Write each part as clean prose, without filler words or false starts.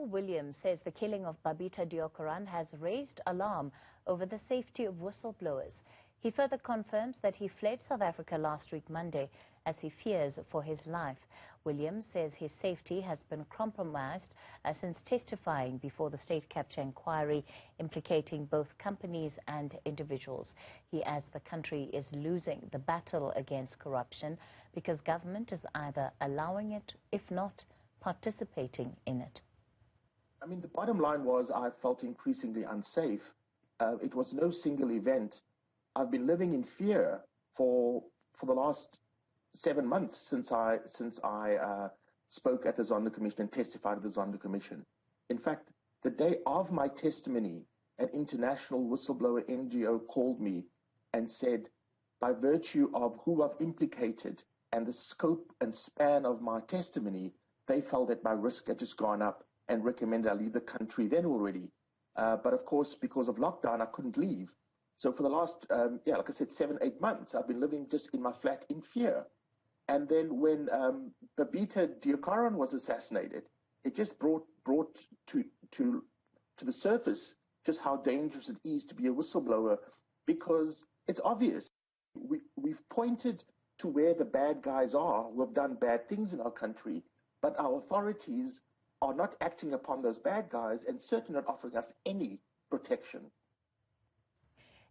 Athol Williams says the killing of Babita Deokaran has raised alarm over the safety of whistleblowers. He further confirms that he fled South Africa last week Monday as he fears for his life. Williams says his safety has been compromised since testifying before the state capture inquiry implicating both companies and individuals. He adds the country is losing the battle against corruption because government is either allowing it, if not participating in it. I mean, the bottom line was I felt increasingly unsafe. It was no single event. I've been living in fear for the last 7 months since I spoke at the Zondo Commission and testified at the Zondo Commission. In fact, the day of my testimony, an international whistleblower NGO called me and said, by virtue of who I've implicated and the scope and span of my testimony, they felt that my risk had just gone up and recommended I leave the country then already. But of course, because of lockdown, I couldn't leave. So for the last, like I said, 7, 8 months, I've been living just in my flat in fear. And then when Babita Deokaran was assassinated, it just brought to the surface just how dangerous it is to be a whistleblower, because it's obvious. We've pointed to where the bad guys are who have done bad things in our country, but our authorities are not acting upon those bad guys and certainly not offering us any protection.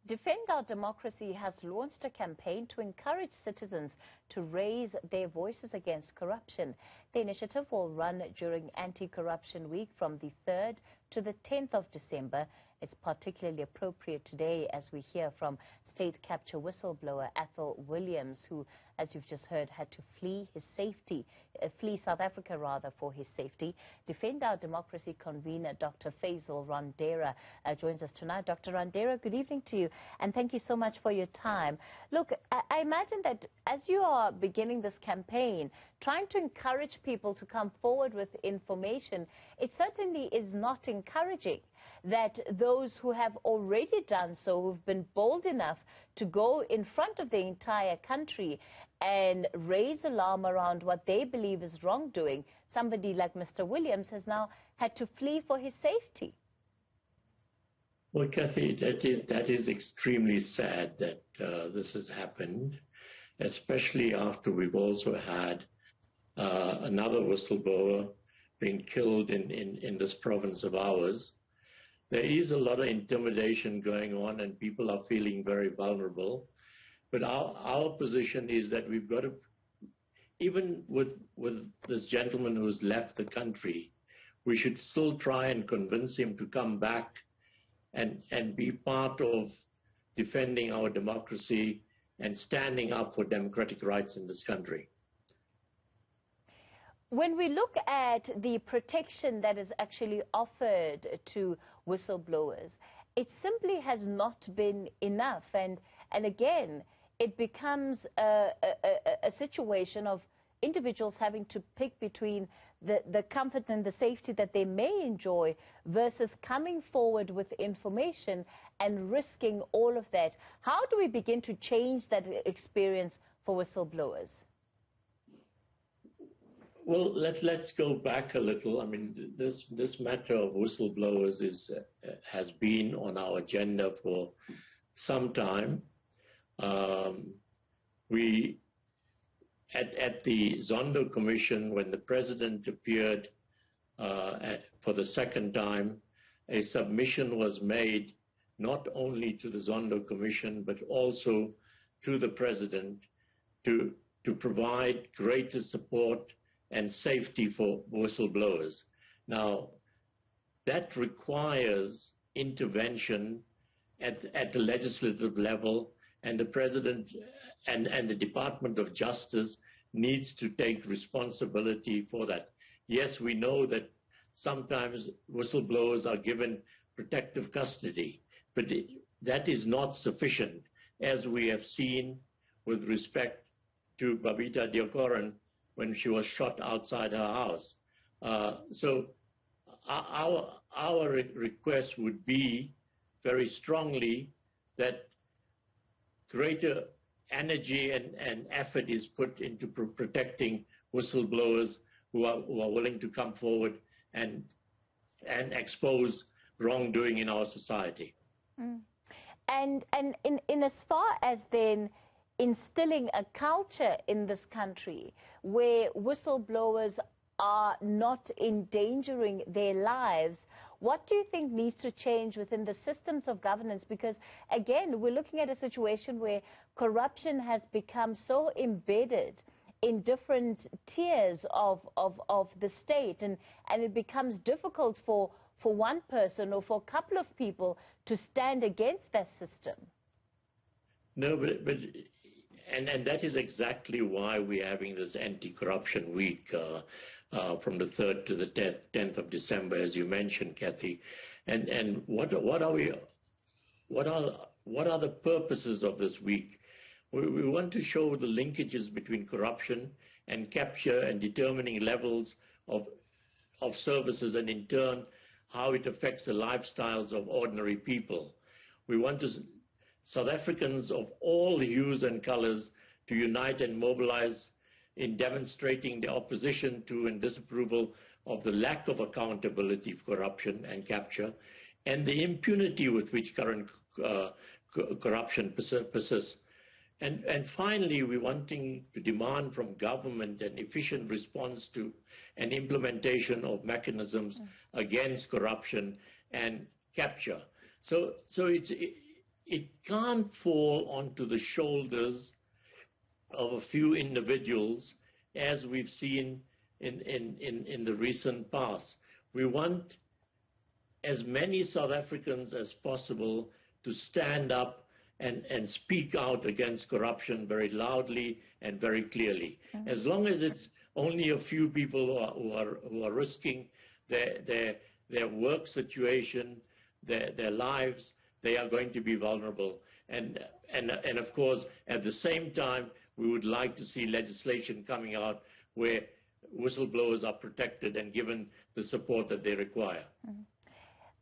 Defend Our Democracy has launched a campaign to encourage citizens to raise their voices against corruption. The initiative will run during Anti-Corruption Week from the 3rd to the 10th of December. It's particularly appropriate today as we hear from state capture whistleblower Athol Williams, who, as you've just heard, had to flee South Africa for his safety. Defend Our Democracy Convener Dr. Fazel Randera joins us tonight. Dr. Randera, good evening to you, and thank you so much for your time. Look, I imagine that as you are beginning this campaign, trying to encourage people to come forward with information, it certainly is not encouraging that those who have already done so, who've been bold enough to go in front of the entire country and raise alarm around what they believe is wrongdoing, somebody like Mr. Williams has now had to flee for his safety. Well, Kathy, that is extremely sad that this has happened, especially after we've also had another whistleblower being killed in this province of ours. There is a lot of intimidation going on and people are feeling very vulnerable. But our position is that we've got to, even with this gentleman who's left the country, we should still try and convince him to come back and be part of defending our democracy and standing up for democratic rights in this country. When we look at the protection that is actually offered to whistleblowers, it simply has not been enough. And again, it becomes a situation of individuals having to pick between the comfort and the safety that they may enjoy versus coming forward with information and risking all of that. How do we begin to change that experience for whistleblowers? Well, let's go back a little. I mean, this matter of whistleblowers has been on our agenda for some time. We at the Zondo Commission, when the president appeared for the second time, a submission was made not only to the Zondo Commission but also to the president to provide greater support and safety for whistleblowers. Now, that requires intervention at the legislative level, and the President and the Department of Justice needs to take responsibility for that. Yes, we know that sometimes whistleblowers are given protective custody, but that is not sufficient, as we have seen with respect to Babita Deokaran when she was shot outside her house. So our request would be very strongly that greater energy and effort is put into protecting whistleblowers who are willing to come forward and and expose wrongdoing in our society. Mm. And in as far as then instilling a culture in this country where whistleblowers are not endangering their lives, what do you think needs to change within the systems of governance? Because, again, we're looking at a situation where corruption has become so embedded in different tiers of the state, and it becomes difficult for one person or for a couple of people to stand against that system. No, but and that is exactly why we're having this anti-corruption week from the 3rd to the 10th of December, as you mentioned, Kathy. And what are the purposes of this week? We want to show the linkages between corruption and capture and determining levels of services, and in turn how it affects the lifestyles of ordinary people. We want South Africans of all hues and colors to unite and mobilize in demonstrating their opposition to and disapproval of the lack of accountability for corruption and capture, and the impunity with which current corruption persists. And finally, we're wanting to demand from government an efficient response to and implementation of mechanisms against corruption and capture. So it can't fall onto the shoulders of a few individuals, as we've seen in the recent past. We want as many South Africans as possible to stand up and speak out against corruption very loudly and very clearly. As long as it's only a few people who are risking their work situation, their lives, they are going to be vulnerable. And of course, at the same time, we would like to see legislation coming out where whistleblowers are protected and given the support that they require.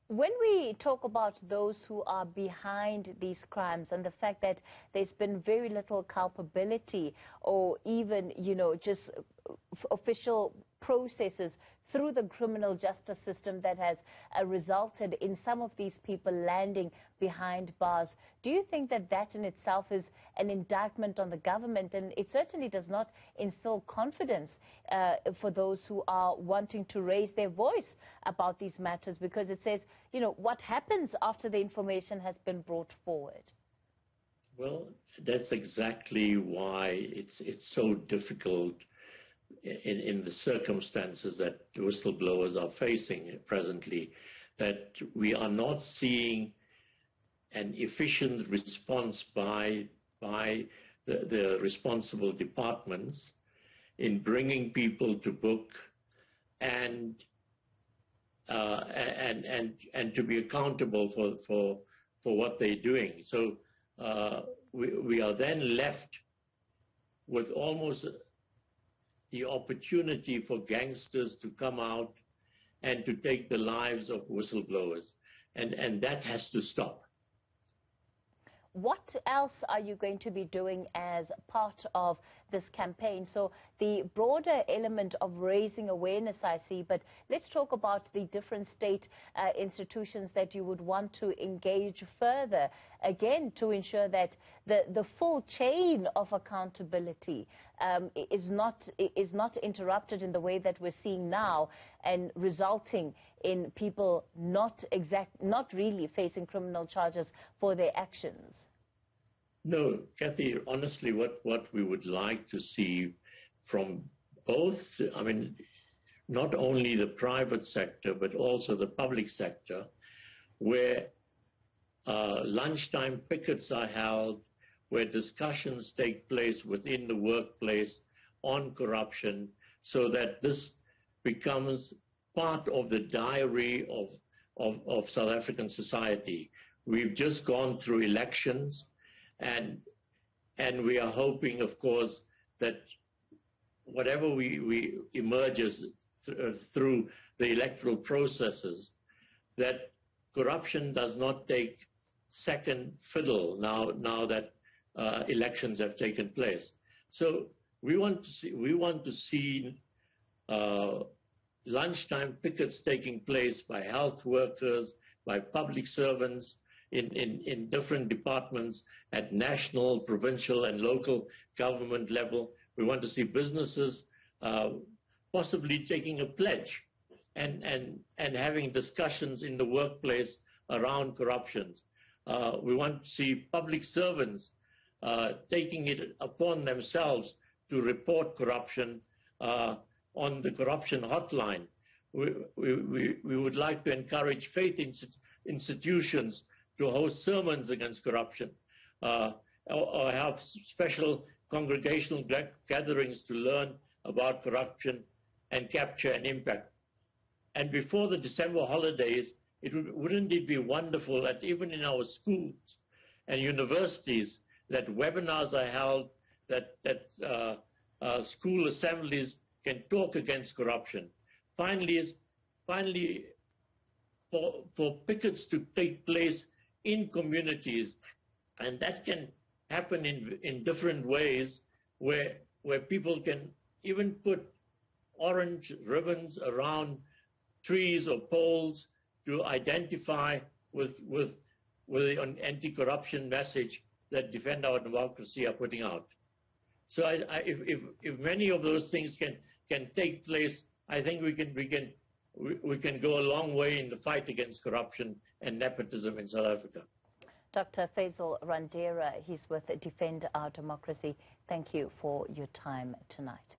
When we talk about those who are behind these crimes and the fact that there's been very little culpability or even, just official processes through the criminal justice system that has resulted in some of these people landing behind bars, do you think that that in itself is an indictment on the government? And it certainly does not instill confidence for those who are wanting to raise their voice about these matters, because it says, what happens after the information has been brought forward? Well, that's exactly why it's so difficult in the circumstances that whistleblowers are facing presently, that we are not seeing an efficient response by the responsible departments in bringing people to book and to be accountable for what they're doing. So we are then left with almost the opportunity for gangsters to come out and to take the lives of whistleblowers. And that has to stop. What else are you going to be doing as part of this campaign? So the broader element of raising awareness I see, but let's talk about the different state institutions that you would want to engage further, again, to ensure that the full chain of accountability is not interrupted in the way that we're seeing now, and resulting in people not really facing criminal charges for their actions. No, Kathy, honestly, what we would like to see from both, not only the private sector, but also the public sector, where lunchtime pickets are held, where discussions take place within the workplace on corruption, so that this becomes part of the diary of South African society. We've just gone through elections, and we are hoping, of course, that whatever we emerges through the electoral processes, that corruption does not take second fiddle now that elections have taken place. So we want to see lunchtime pickets taking place by health workers, by public servants in different departments at national, provincial, and local government level. We want to see businesses possibly taking a pledge and having discussions in the workplace around corruption. We want to see public servants taking it upon themselves to report corruption on the corruption hotline. We would like to encourage faith institutions to host sermons against corruption, or have special congregational gatherings to learn about corruption and capture an impact. And before the December holidays, wouldn't it be wonderful that even in our schools and universities that webinars are held, that school assemblies can talk against corruption. Finally, for pickets to take place in communities, and that can happen in different ways, where people can even put orange ribbons around trees or poles to identify with an anti-corruption message that Defend Our Democracy are putting out. So if many of those things can take place, I think we can go a long way in the fight against corruption and nepotism in South Africa. Dr. Fazel Randera, he's with Defend Our Democracy. Thank you for your time tonight.